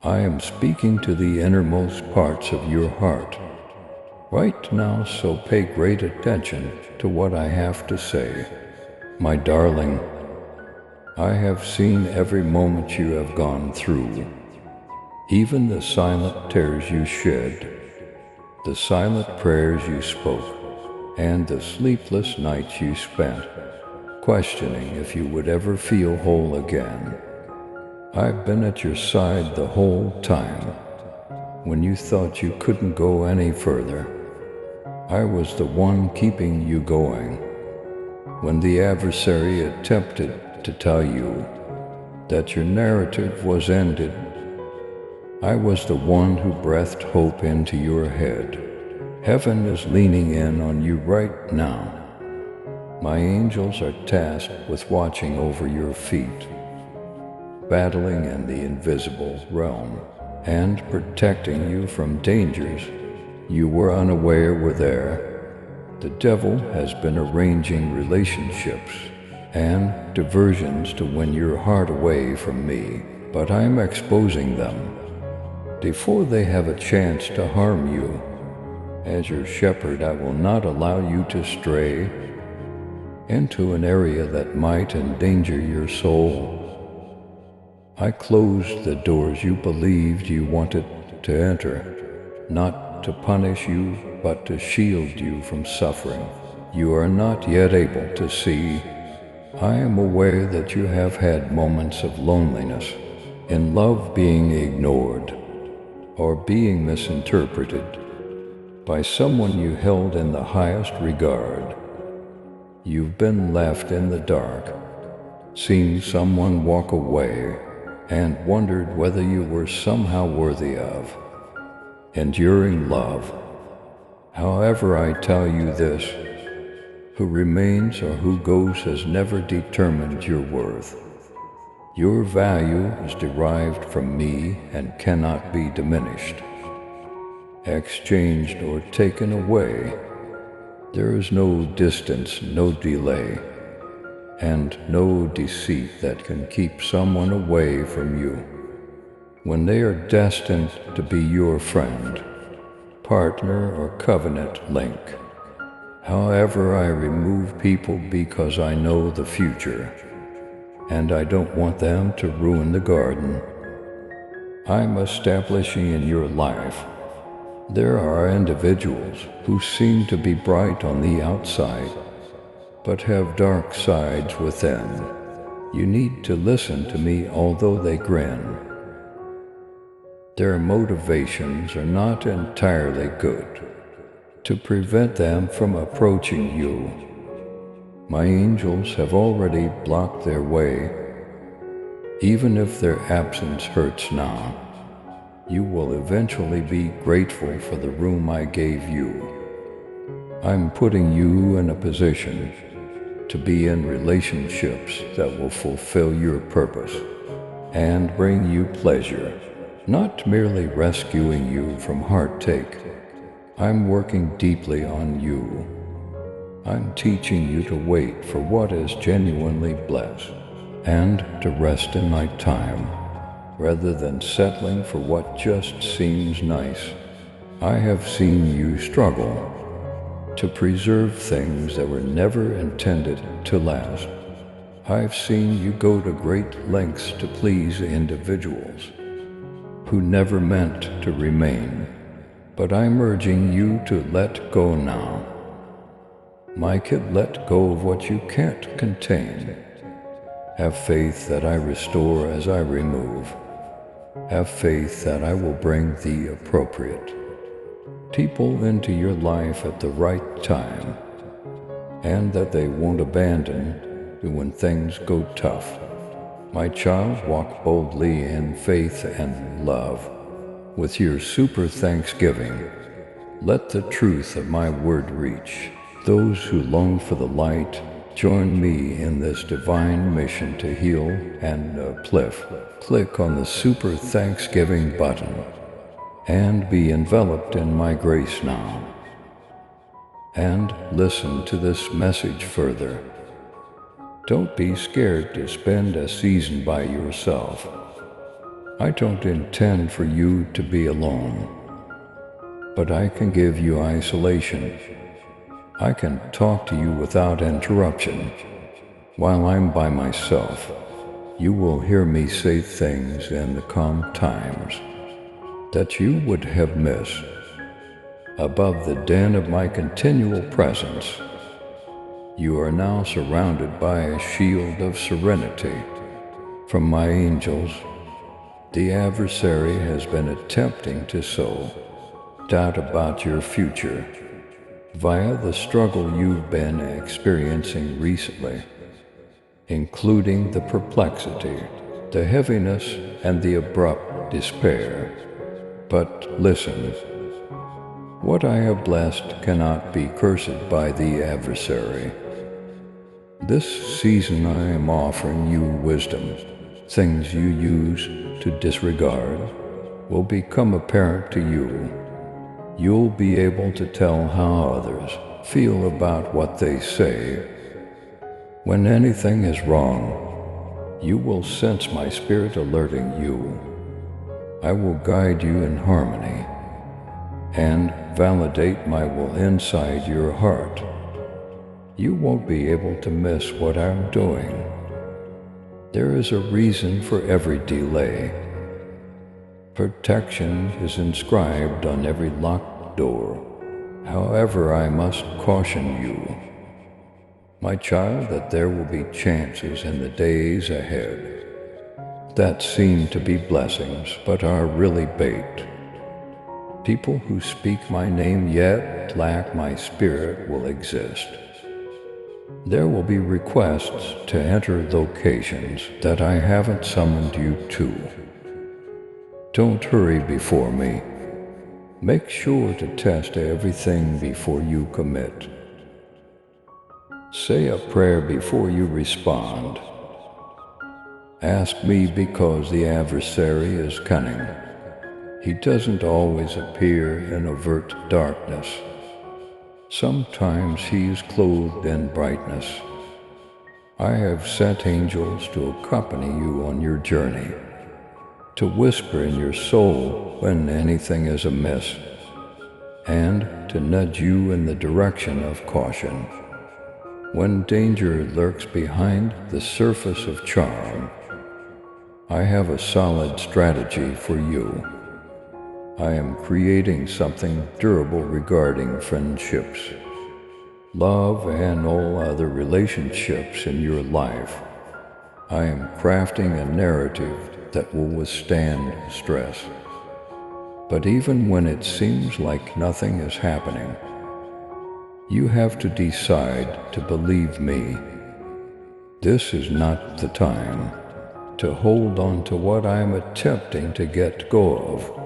I am speaking to the innermost parts of your heart right now, so pay great attention to what I have to say. My darling, I have seen every moment you have gone through, even the silent tears you shed, the silent prayers you spoke, and the sleepless nights you spent, questioning if you would ever feel whole again. I've been at your side the whole time. When you thought you couldn't go any further, I was the one keeping you going. When the adversary attempted to tell you that your narrative was ended, I was the one who breathed hope into your head. Heaven is leaning in on you right now. My angels are tasked with watching over your feet, battling in the invisible realm, and protecting you from dangers you were unaware were there. The devil has been arranging relationships and diversions to win your heart away from me, but I'm exposing them before they have a chance to harm you. As your shepherd, I will not allow you to stray into an area that might endanger your soul. I closed the doors you believed you wanted to enter, not to punish you, but to shield you from suffering you are not yet able to see. I am aware that you have had moments of loneliness, in love being ignored, or being misinterpreted by someone you held in the highest regard. You've been left in the dark, seen someone walk away, and wondered whether you were somehow worthy of enduring love. However, I tell you this: who remains or who goes has never determined your worth. Your value is derived from me and cannot be diminished, exchanged, or taken away. There is no distance, no delay, and no deceit that can keep someone away from you when they are destined to be your friend, partner, or covenant link. However, I remove people because I know the future, and I don't want them to ruin the garden I'm establishing in your life. There are individuals who seem to be bright on the outside, but have dark sides within. You need to listen to me although they grin. Their motivations are not entirely good, to prevent them from approaching you. My angels have already blocked their way. Even if their absence hurts now, you will eventually be grateful for the room I gave you. I'm putting you in a position to be in relationships that will fulfill your purpose and bring you pleasure, not merely rescuing you from heartache. I'm working deeply on you. I'm teaching you to wait for what is genuinely blessed and to rest in my time, rather than settling for what just seems nice. I have seen you struggle to preserve things that were never intended to last. I've seen you go to great lengths to please individuals who never meant to remain. But I'm urging you to let go now. My kid, let go of what you can't contain. Have faith that I restore as I remove. Have faith that I will bring the appropriate people into your life at the right time, and that they won't abandon you when things go tough. My child, walk boldly in faith and love. With your super thanksgiving, let the truth of my word reach those who long for the light. Join me in this divine mission to heal and uplift. Click on the super thanksgiving button and be enveloped in my grace now. And listen to this message further. Don't be scared to spend a season by yourself. I don't intend for you to be alone, but I can give you isolation. I can talk to you without interruption. While I'm by myself, you will hear me say things in the calm times that you would have missed. Above the din of my continual presence, you are now surrounded by a shield of serenity from my angels. The adversary has been attempting to sow doubt about your future via the struggle you've been experiencing recently, including the perplexity, the heaviness, and the abrupt despair. But listen, what I have blessed cannot be cursed by the adversary. This season I am offering you wisdom. Things you used to disregard will become apparent to you. You'll be able to tell how others feel about what they say. When anything is wrong, you will sense my spirit alerting you. I will guide you in harmony and validate my will inside your heart. You won't be able to miss what I'm doing. There is a reason for every delay. Protection is inscribed on every locked door. However, I must caution you, my child, that there will be chances in the days ahead that seem to be blessings but are really bait. People who speak my name yet lack my spirit will exist. There will be requests to enter locations that I haven't summoned you to. Don't hurry before me. Make sure to test everything before you commit. Say a prayer before you respond. Ask me because the adversary is cunning. He doesn't always appear in overt darkness. Sometimes he is clothed in brightness. I have sent angels to accompany you on your journey, to whisper in your soul when anything is amiss, and to nudge you in the direction of caution. When danger lurks behind the surface of charm, I have a solid strategy for you. I am creating something durable regarding friendships, love, and all other relationships in your life. I am crafting a narrative that will withstand stress. But even when it seems like nothing is happening, you have to decide to believe me. This is not the time to hold on to what I am attempting to get go of.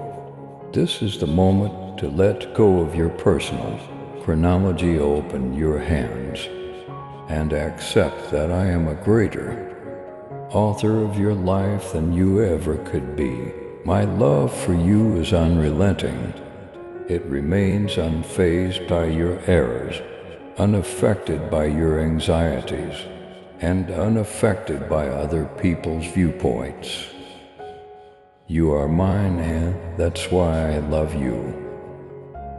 This is the moment to let go of your personal chronology, open your hands, and accept that I am a greater author of your life than you ever could be. My love for you is unrelenting. It remains unfazed by your errors, unaffected by your anxieties, and unaffected by other people's viewpoints. You are mine, and that's why I love you.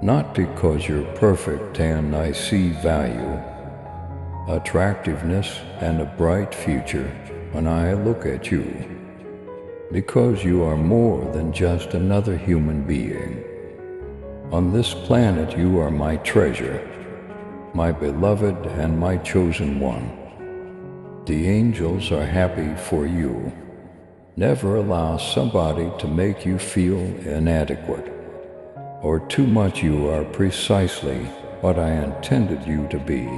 Not because you're perfect and I see value, attractiveness, and a bright future when I look at you. Because you are more than just another human being. On this planet you are my treasure, my beloved and my chosen one. The angels are happy for you. Never allow somebody to make you feel inadequate or too much. You are precisely what I intended you to be.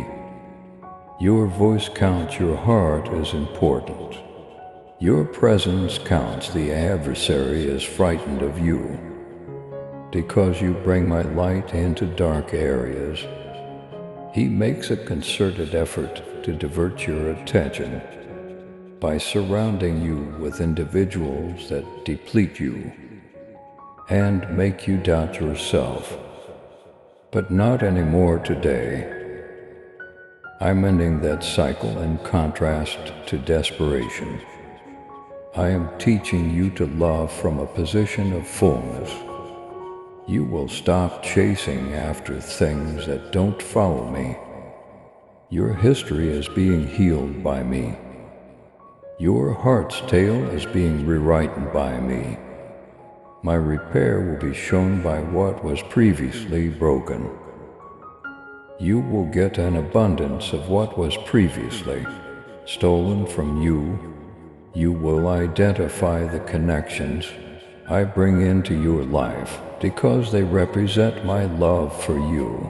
Your voice counts, your heart is important. Your presence counts. The adversary is frightened of you because you bring my light into dark areas. He makes a concerted effort to divert your attention by surrounding you with individuals that deplete you and make you doubt yourself. But not anymore today. I'm ending that cycle in contrast to desperation. I am teaching you to love from a position of fullness. You will stop chasing after things that don't follow me. Your history is being healed by me. Your heart's tale is being rewritten by me. My repair will be shown by what was previously broken. You will get an abundance of what was previously stolen from you. You will identify the connections I bring into your life because they represent my love for you.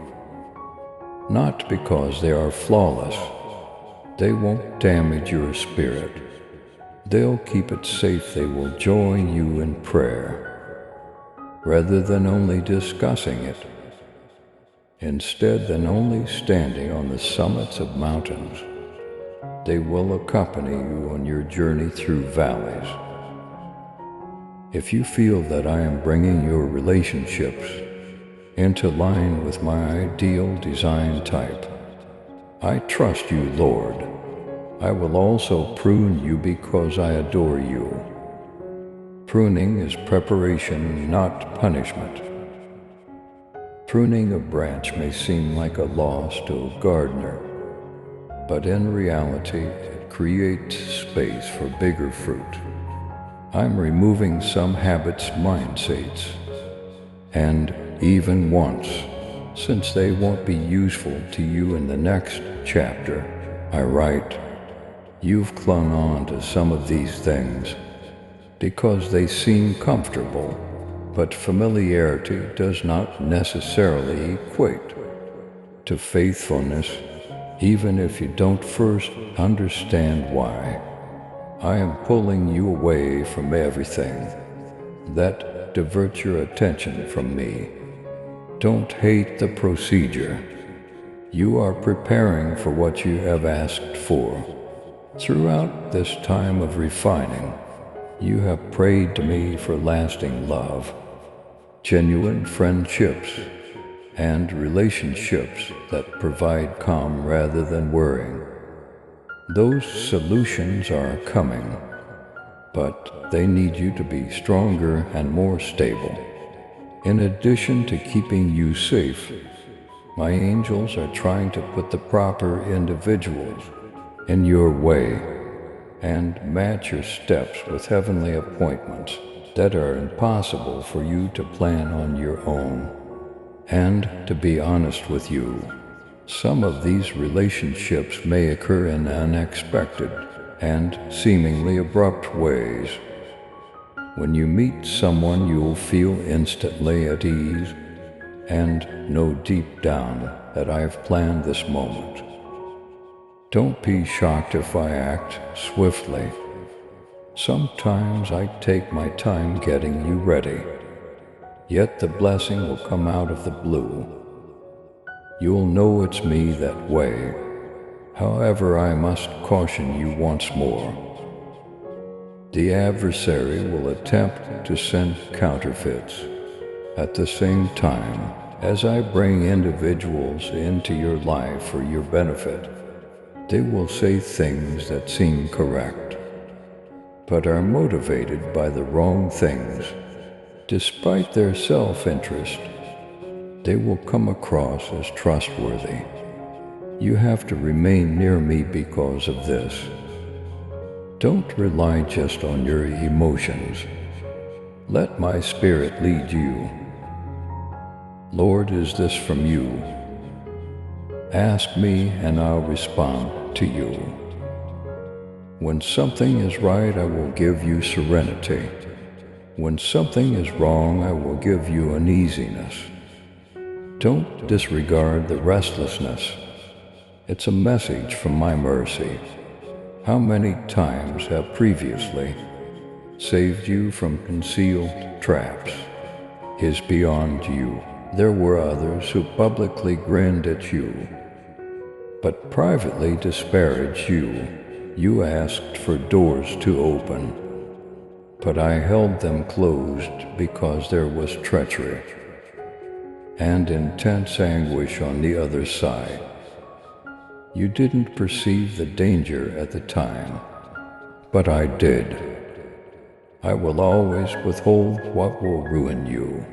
Not because they are flawless. They won't damage your spirit. They'll keep it safe. They will join you in prayer, rather than only discussing it. Instead than only standing on the summits of mountains, they will accompany you on your journey through valleys. If you feel that I am bringing your relationships into line with my ideal design type, I trust you, Lord. I will also prune you because I adore you. Pruning is preparation, not punishment. Pruning a branch may seem like a loss to a gardener, but in reality, it creates space for bigger fruit. I'm removing some habits, mindsets, and even wants, since they won't be useful to you in the next chapter I write. You've clung on to some of these things because they seem comfortable. But familiarity does not necessarily equate to faithfulness, even if you don't first understand why. I am pulling you away from everything that diverts your attention from me. Don't hate the procedure. You are preparing for what you have asked for. Throughout this time of refining, you have prayed to me for lasting love, genuine friendships, and relationships that provide calm rather than worrying. Those solutions are coming, but they need you to be stronger and more stable. In addition to keeping you safe, my angels are trying to put the proper individuals in your way and match your steps with heavenly appointments that are impossible for you to plan on your own. And to be honest with you, some of these relationships may occur in unexpected and seemingly abrupt ways. When you meet someone, you'll feel instantly at ease and know deep down that I have planned this moment. Don't be shocked if I act swiftly. Sometimes I take my time getting you ready, yet the blessing will come out of the blue. You'll know it's me that way. However, I must caution you once more. The adversary will attempt to send counterfeits. At the same time, as I bring individuals into your life for your benefit, they will say things that seem correct, but are motivated by the wrong things. Despite their self-interest, they will come across as trustworthy. You have to remain near me because of this. Don't rely just on your emotions. Let my spirit lead you. Lord, is this from you? Ask me and I'll respond to you. When something is right, I will give you serenity. When something is wrong, I will give you uneasiness. Don't disregard the restlessness. It's a message from my mercy. How many times have previously saved you from concealed traps is beyond you. There were others who publicly grinned at you, but privately disparaged you. You asked for doors to open, but I held them closed because there was treachery and intense anguish on the other side. You didn't perceive the danger at the time, but I did. I will always withhold what will ruin you,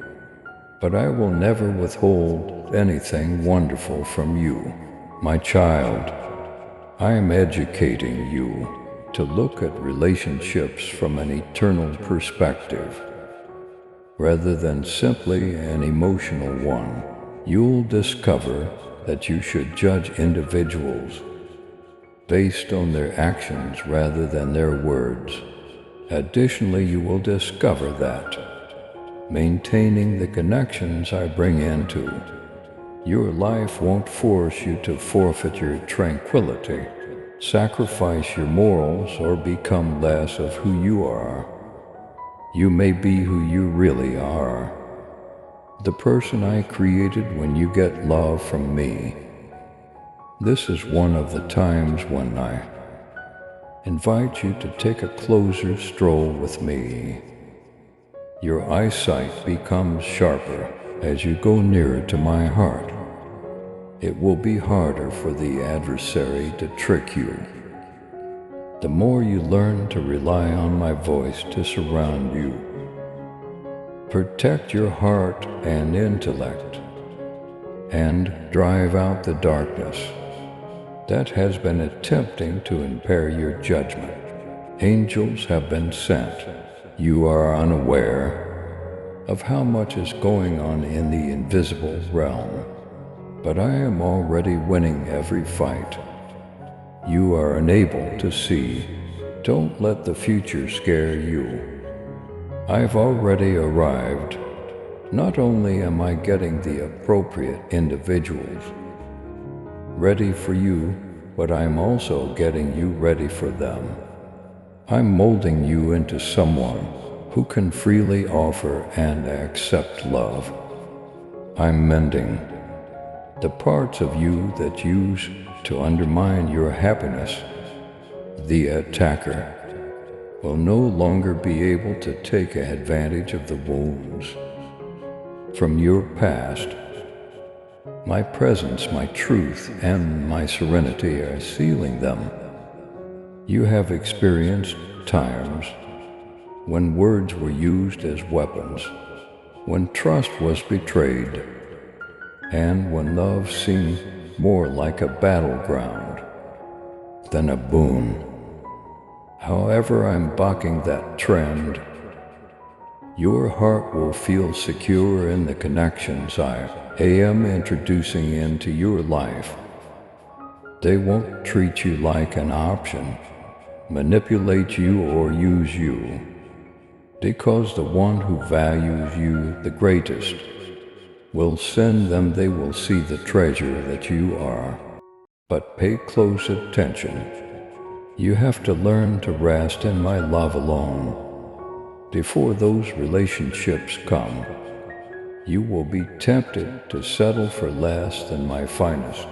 but I will never withhold anything wonderful from you. My child, I am educating you to look at relationships from an eternal perspective, rather than simply an emotional one. You'll discover that you should judge individuals based on their actions rather than their words. Additionally, you will discover that maintaining the connections I bring into your life won't force you to forfeit your tranquility, sacrifice your morals, or become less of who you are. You may be who you really are, the person I created when you get love from me. This is one of the times when I invite you to take a closer stroll with me. Your eyesight becomes sharper as you go nearer to my heart. It will be harder for the adversary to trick you. The more you learn to rely on my voice to surround you, protect your heart and intellect, and drive out the darkness that has been attempting to impair your judgment. Angels have been sent. You are unaware of how much is going on in the invisible realm, but I am already winning every fight. You are unable to see. Don't let the future scare you. I've already arrived. Not only am I getting the appropriate individuals ready for you, but I'm also getting you ready for them. I'm molding you into someone who can freely offer and accept love. I'm mending the parts of you that use to undermine your happiness. The attacker will no longer be able to take advantage of the wounds from your past. My presence, my truth, and my serenity are sealing them. You have experienced times when words were used as weapons, when trust was betrayed, and when love seemed more like a battleground than a boon. However, I'm bucking that trend. Your heart will feel secure in the connections I am introducing into your life. They won't treat you like an option, manipulate you, or use you, because the one who values you the greatest will send them. They will see the treasure that you are. But pay close attention. You have to learn to rest in my love alone. Before those relationships come, you will be tempted to settle for less than my finest.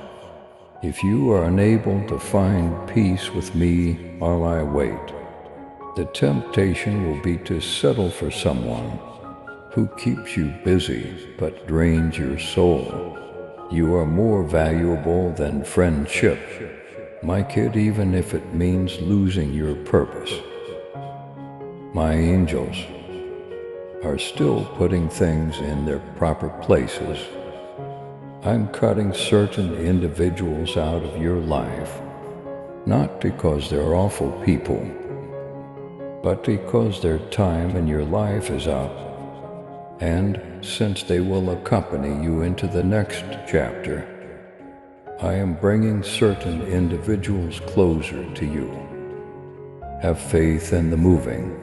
If you are unable to find peace with me while I wait, the temptation will be to settle for someone who keeps you busy but drains your soul. You are more valuable than friendship, my kid, even if it means losing your purpose. My angels are still putting things in their proper places. I'm cutting certain individuals out of your life, not because they're awful people, but because their time in your life is up. And since they will accompany you into the next chapter, I am bringing certain individuals closer to you. Have faith in the moving.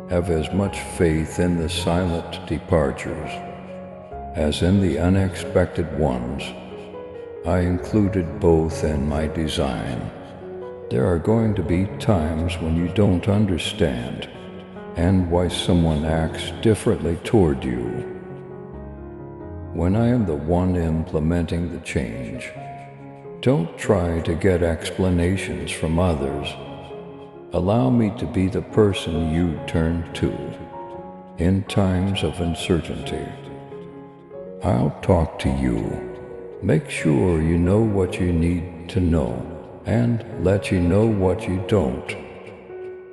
Have as much faith in the silent departures as in the unexpected ones. I included both in my design. There are going to be times when you don't understand and why someone acts differently toward you. When I am the one implementing the change, don't try to get explanations from others. Allow me to be the person you turn to in times of uncertainty. I'll talk to you, make sure you know what you need to know, and let you know what you don't.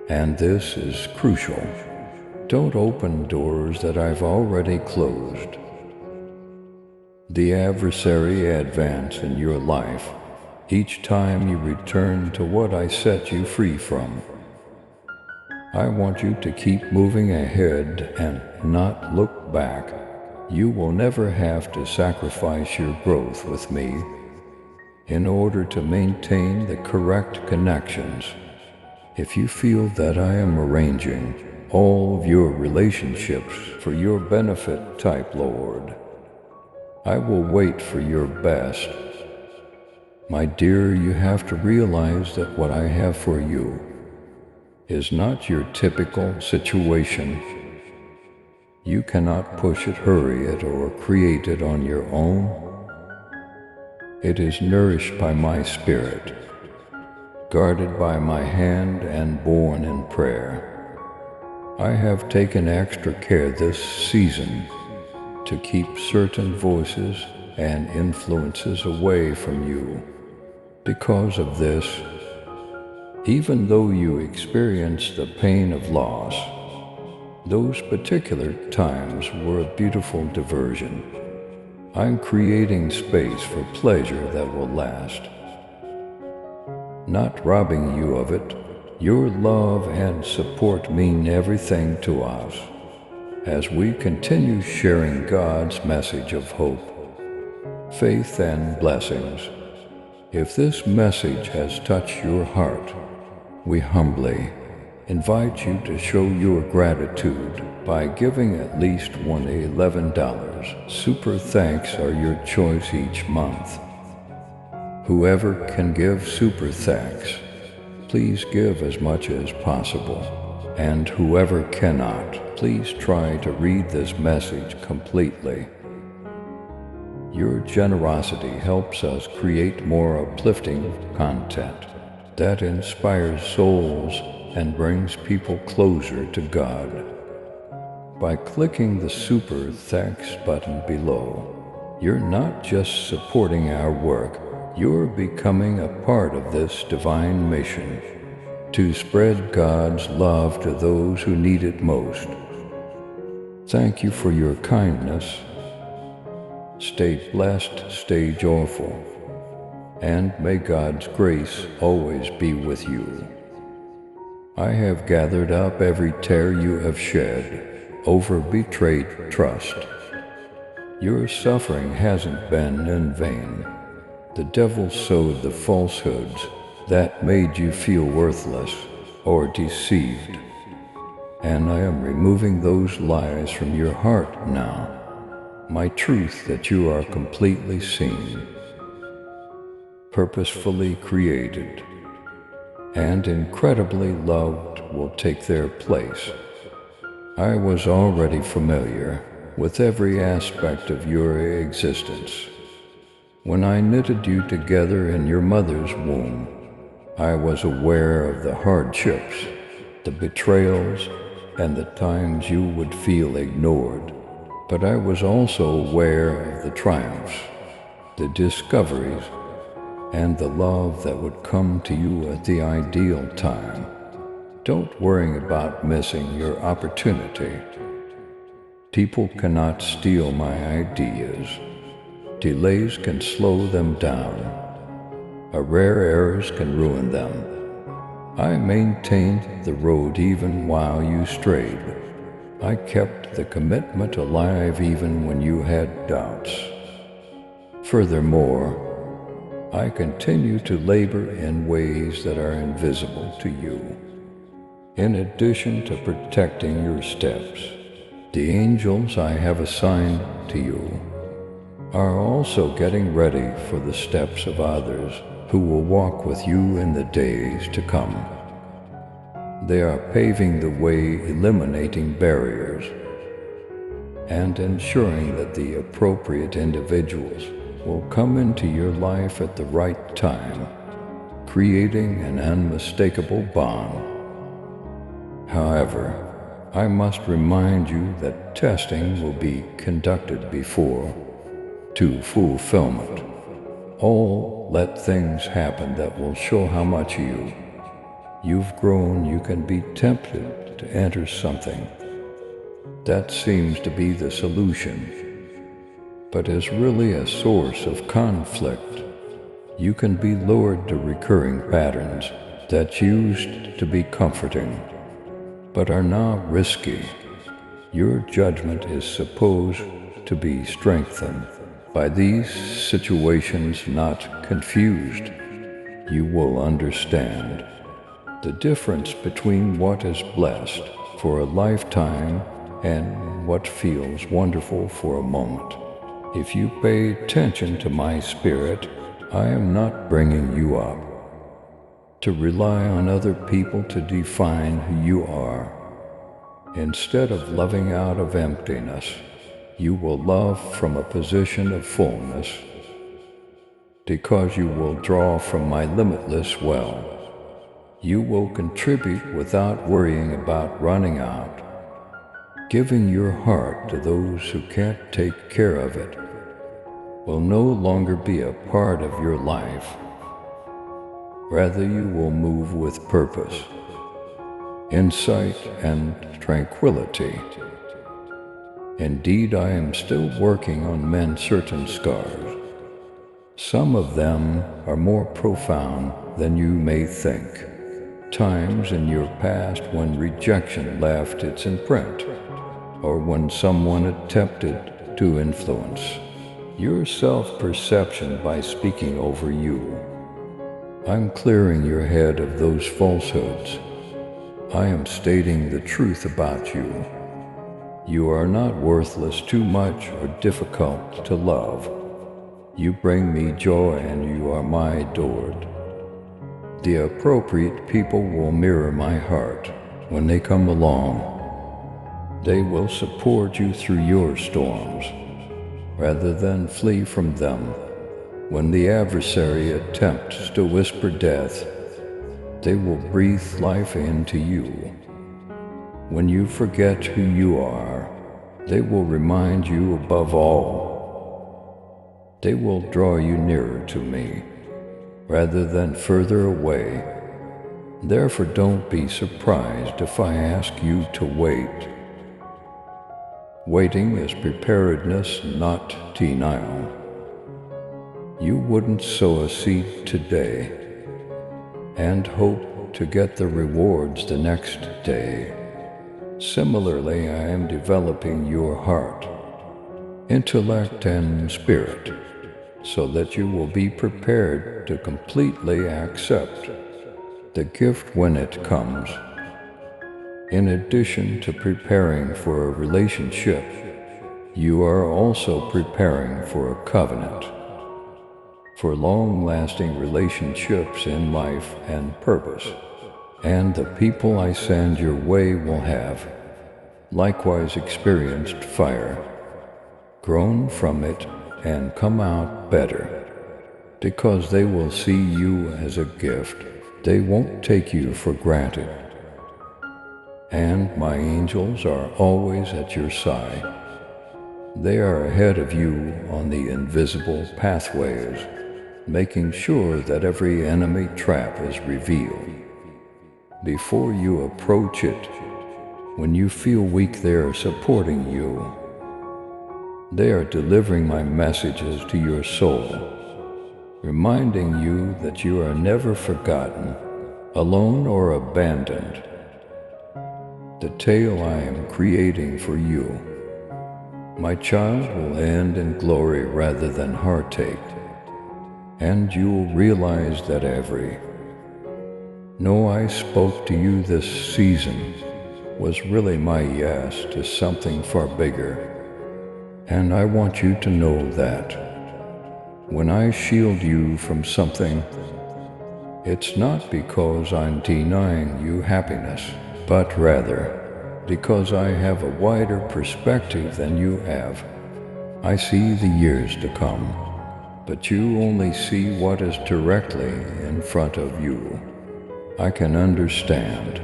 And this is crucial. Don't open doors that I've already closed. The adversary advances in your life each time you return to what I set you free from. I want you to keep moving ahead and not look back. You will never have to sacrifice your growth with me in order to maintain the correct connections. If you feel that I am arranging all of your relationships for your benefit, type Lord. I will wait for your best. My dear, you have to realize that what I have for you is not your typical situation. You cannot push it, hurry it, or create it on your own. It is nourished by my spirit, guarded by my hand, and born in prayer. I have taken extra care this season to keep certain voices and influences away from you. Because of this, even though you experience the pain of loss, those particular times were a beautiful diversion. I'm creating space for pleasure that will last. Not robbing you of it. Your love and support mean everything to us as we continue sharing God's message of hope, faith, and blessings. If this message has touched your heart, we humbly invite you to show your gratitude by giving at least $11. Super thanks are your choice each month. Whoever can give super thanks, please give as much as possible. And whoever cannot, please try to read this message completely. Your generosity helps us create more uplifting content that inspires souls and brings people closer to God. By clicking the Super Thanks button below, you're not just supporting our work, you're becoming a part of this divine mission to spread God's love to those who need it most. Thank you for your kindness. Stay blessed, stay joyful, and may God's grace always be with you. I have gathered up every tear you have shed over betrayed trust. Your suffering hasn't been in vain. The devil sowed the falsehoods that made you feel worthless or deceived, and I am removing those lies from your heart now. My truth that you are completely seen, purposefully created, and incredibly loved will take their place. I was already familiar with every aspect of your existence. When I knitted you together in your mother's womb, I was aware of the hardships, the betrayals, and the times you would feel ignored. But I was also aware of the triumphs, the discoveries, and the love that would come to you at the ideal time. Don't worry about missing your opportunity. People cannot steal my ideas. Delays can slow them down. Rare errors can ruin them. I maintained the road even while you strayed. I kept the commitment alive even when you had doubts. Furthermore, I continue to labor in ways that are invisible to you. In addition to protecting your steps, the angels I have assigned to you are also getting ready for the steps of others who will walk with you in the days to come. They are paving the way, eliminating barriers, and ensuring that the appropriate individuals will come into your life at the right time, creating an unmistakable bond. However, I must remind you that testing will be conducted before to fulfillment. Let things happen that will show how much you you've grown, you can be tempted to enter something that seems to be the solution, but is really a source of conflict. You can be lured to recurring patterns that used to be comforting, but are now risky. Your judgment is supposed to be strengthened by these situations, not confused. You will understand the difference between what is blessed for a lifetime and what feels wonderful for a moment. If you pay attention to my spirit, I am not bringing you up to rely on other people to define who you are. Instead of loving out of emptiness, you will love from a position of fullness, because you will draw from my limitless well. You will contribute without worrying about running out. Giving your heart to those who can't take care of it will no longer be a part of your life. Rather, you will move with purpose, insight, and tranquility. Indeed, I am still working on mending certain scars. Some of them are more profound than you may think. Times in your past when rejection left its imprint, or when someone attempted to influence your self-perception by speaking over you. I'm clearing your head of those falsehoods. I am stating the truth about you. You are not worthless, too much, or difficult to love. You bring me joy and you are my adored. The appropriate people will mirror my heart when they come along. They will support you through your storms, rather than flee from them. When the adversary attempts to whisper death, they will breathe life into you. When you forget who you are, they will remind you above all. They will draw you nearer to me, rather than further away. Therefore, don't be surprised if I ask you to wait. Waiting is preparedness, not denial. You wouldn't sow a seed today and hope to get the rewards the next day. Similarly, I am developing your heart, intellect, and spirit, so that you will be prepared to completely accept the gift when it comes. In addition to preparing for a relationship, you are also preparing for a covenant, for long-lasting relationships in life and purpose. And the people I send your way will have likewise experienced fire, grown from it, and come out better, because they will see you as a gift. They won't take you for granted. And my angels are always at your side. They are ahead of you on the invisible pathways, making sure that every enemy trap is revealed. Before you approach it, when you feel weak, they are supporting you. They are delivering my messages to your soul, reminding you that you are never forgotten, alone, or abandoned. The tale I am creating for you, my child, will end in glory rather than heartache, and you will realize that no I spoke to you this season was really my yes to something far bigger. And I want you to know that when I shield you from something, it's not because I'm denying you happiness, but rather because I have a wider perspective than you have. I see the years to come, but you only see what is directly in front of you. I can understand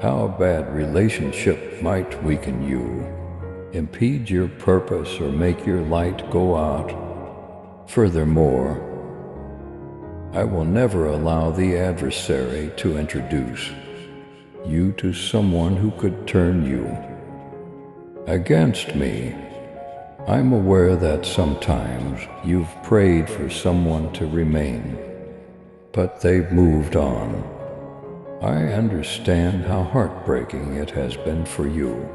how a bad relationship might weaken you, impede your purpose, or make your light go out. Furthermore, I will never allow the adversary to introduce you to someone who could turn you against me. I'm aware that sometimes you've prayed for someone to remain, but they've moved on. I understand how heartbreaking it has been for you.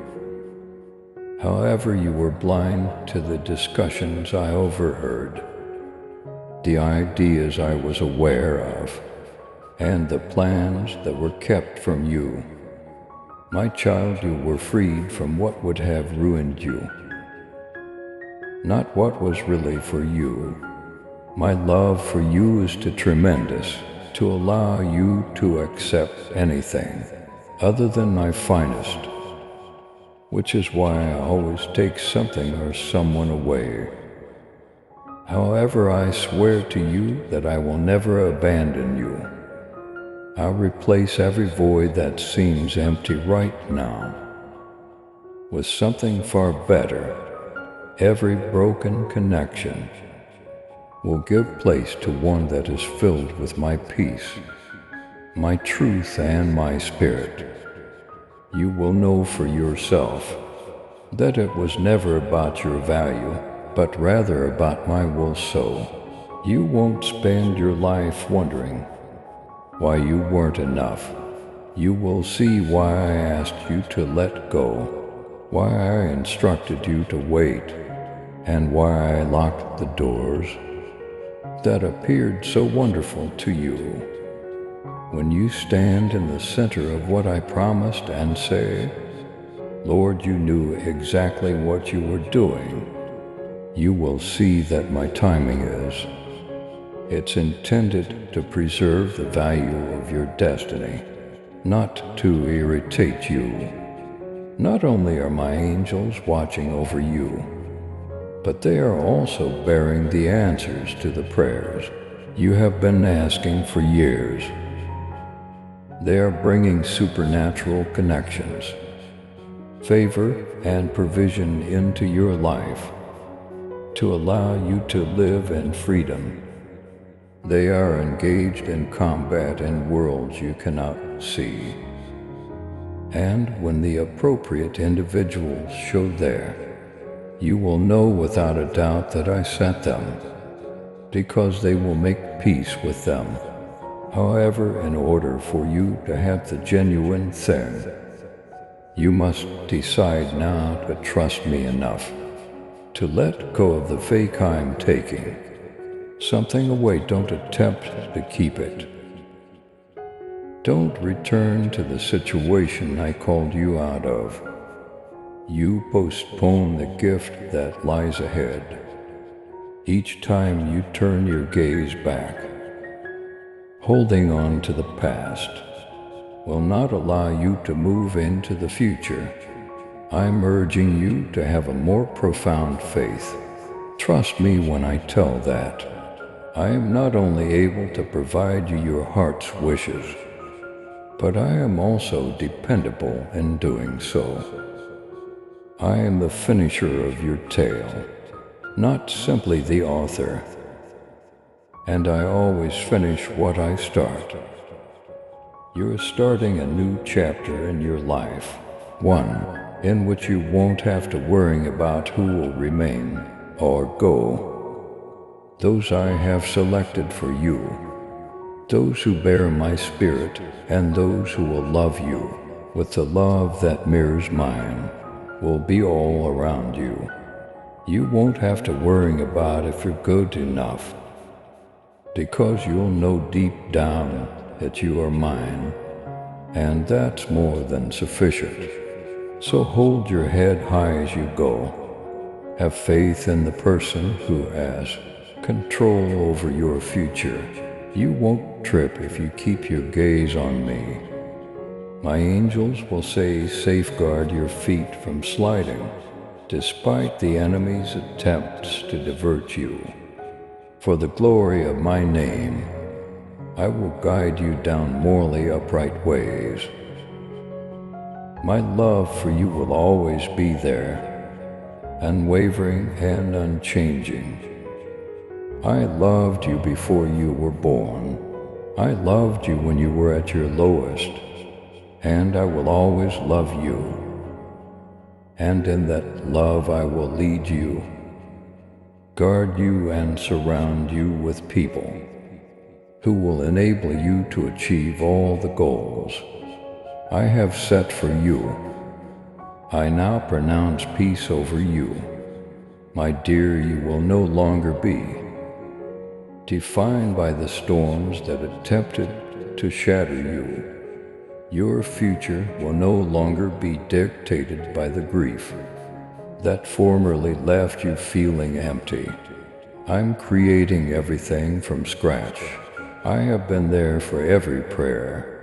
However, you were blind to the discussions I overheard, the ideas I was aware of, and the plans that were kept from you. My child, you were freed from what would have ruined you, not what was really for you. My love for you is too tremendous to allow you to accept anything other than my finest, which is why I always take something or someone away. However, I swear to you that I will never abandon you. I'll replace every void that seems empty right now with something far better. Every broken connection will give place to one that is filled with my peace, my truth, and my spirit. You will know for yourself that it was never about your value, but rather about my will. So you won't spend your life wondering why you weren't enough. You will see why I asked you to let go, why I instructed you to wait, and why I locked the doors that appeared so wonderful to you. When you stand in the center of what I promised and say, Lord, you knew exactly what you were doing, you will see that my timing is. It's intended to preserve the value of your destiny, not to irritate you. Not only are my angels watching over you, but they are also bearing the answers to the prayers you have been asking for years. They are bringing supernatural connections, favor, and provision into your life to allow you to live in freedom. They are engaged in combat in worlds you cannot see. And when the appropriate individuals show there, you will know without a doubt that I sent them, because they will make peace with them. However, in order for you to have the genuine thing, you must decide now to trust me enough to let go of the fake I'm taking something away. Don't attempt to keep it. Don't return to the situation I called you out of. You postpone the gift that lies ahead. Each time you turn your gaze back, holding on to the past will not allow you to move into the future. I'm urging you to have a more profound faith. Trust me when I tell that. I am not only able to provide you your heart's wishes, but I am also dependable in doing so. I am the finisher of your tale, not simply the author, and I always finish what I start. You're starting a new chapter in your life, one in which you won't have to worry about who will remain or go. Those I have selected for you, those who bear my spirit, and those who will love you with the love that mirrors mine, will be all around you. You won't have to worry about if you're good enough, because you'll know deep down that you are mine, and that's more than sufficient. So hold your head high as you go. Have faith in the person who has control over your future. You won't trip if you keep your gaze on me. My angels will say, safeguard your feet from sliding, despite the enemy's attempts to divert you. For the glory of my name, I will guide you down morally upright ways. My love for you will always be there, unwavering and unchanging. I loved you before you were born. I loved you when you were at your lowest, and I will always love you. And in that love I will lead you, guard you and surround you with people who will enable you to achieve all the goals I have set for you. I now pronounce peace over you. My dear, you will no longer be defined by the storms that attempted to shatter you. Your future will no longer be dictated by the grief that formerly left you feeling empty. I'm creating everything from scratch. I have been there for every prayer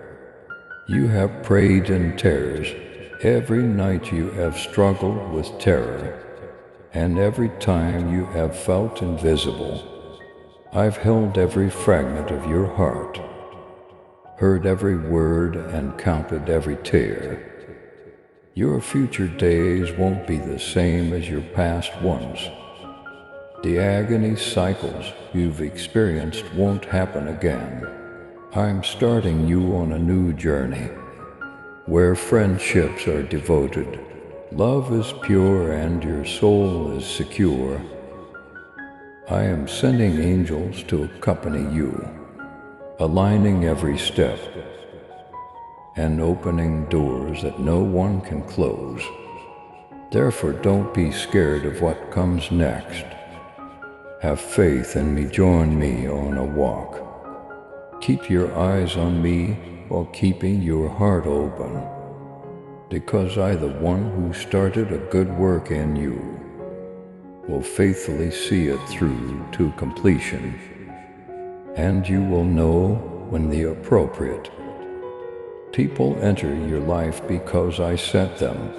you have prayed in tears. Every night you have struggled with terror, and every time you have felt invisible. I've held every fragment of your heart, heard every word and counted every tear. Your future days won't be the same as your past ones. The agony cycles you've experienced won't happen again. I'm starting you on a new journey, where friendships are devoted, love is pure, and your soul is secure. I am sending angels to accompany you, aligning every step and opening doors that no one can close. Therefore, don't be scared of what comes next. Have faith in me, join me on a walk. Keep your eyes on me while keeping your heart open, because I, the one who started a good work in you, will faithfully see it through to completion, and you will know when the appropriate people enter your life because I sent them,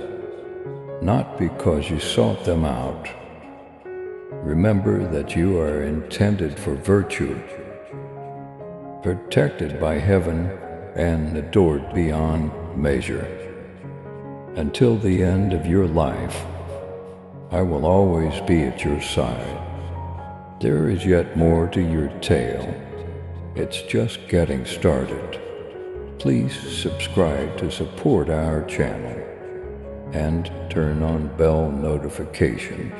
not because you sought them out. Remember that you are intended for virtue, protected by heaven and adored beyond measure. Until the end of your life, I will always be at your side. There is yet more to your tale. It's just getting started. Please subscribe to support our channel and turn on bell notification